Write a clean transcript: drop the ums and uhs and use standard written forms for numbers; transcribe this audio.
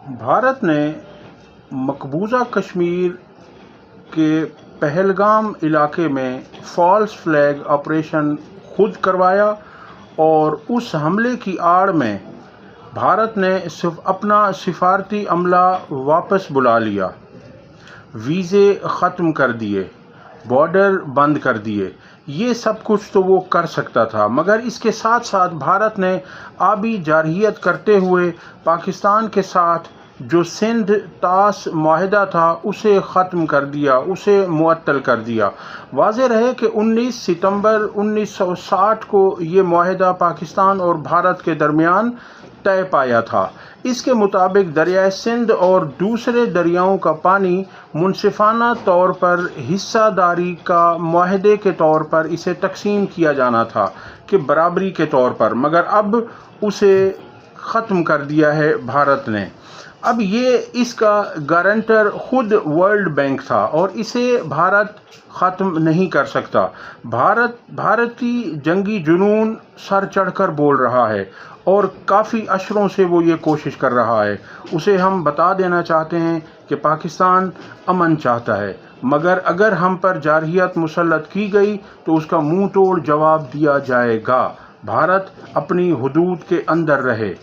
بھارت نے مقبوضہ کشمیر کے پہلگام علاقے میں فالس فلیگ آپریشن خود کروایا اور اس حملے کی آڑ میں بھارت نے صرف اپنا سفارتی عملہ واپس بلا لیا، ویزے ختم کر دیے، بارڈر بند کر دیے۔ یہ سب کچھ تو وہ کر سکتا تھا، مگر اس کے ساتھ ساتھ بھارت نے آبی جارحیت کرتے ہوئے پاکستان کے ساتھ جو سندھ طاس معاہدہ تھا اسے ختم کر دیا، اسے معطل کر دیا۔ واضح رہے کہ 19 ستمبر 1960 کو یہ معاہدہ پاکستان اور بھارت کے درمیان طے پایا تھا۔ اس کے مطابق دریائے سندھ اور دوسرے دریاؤں کا پانی منصفانہ طور پر حصہ داری کا معاہدے کے طور پر اسے تقسیم کیا جانا تھا کہ برابری کے طور پر، مگر اب اسے ختم کر دیا ہے بھارت نے۔ اب اس کا گارنٹر خود ورلڈ بینک تھا اور اسے بھارت ختم نہیں کر سکتا۔ بھارتی جنگی جنون سر چڑھ کر بول رہا ہے اور کافی اشروں سے وہ یہ کوشش کر رہا ہے۔ اسے ہم بتا دینا چاہتے ہیں کہ پاکستان امن چاہتا ہے، مگر اگر ہم پر جارحیت مسلط کی گئی تو اس کا منہ توڑ جواب دیا جائے گا۔ بھارت اپنی حدود کے اندر رہے۔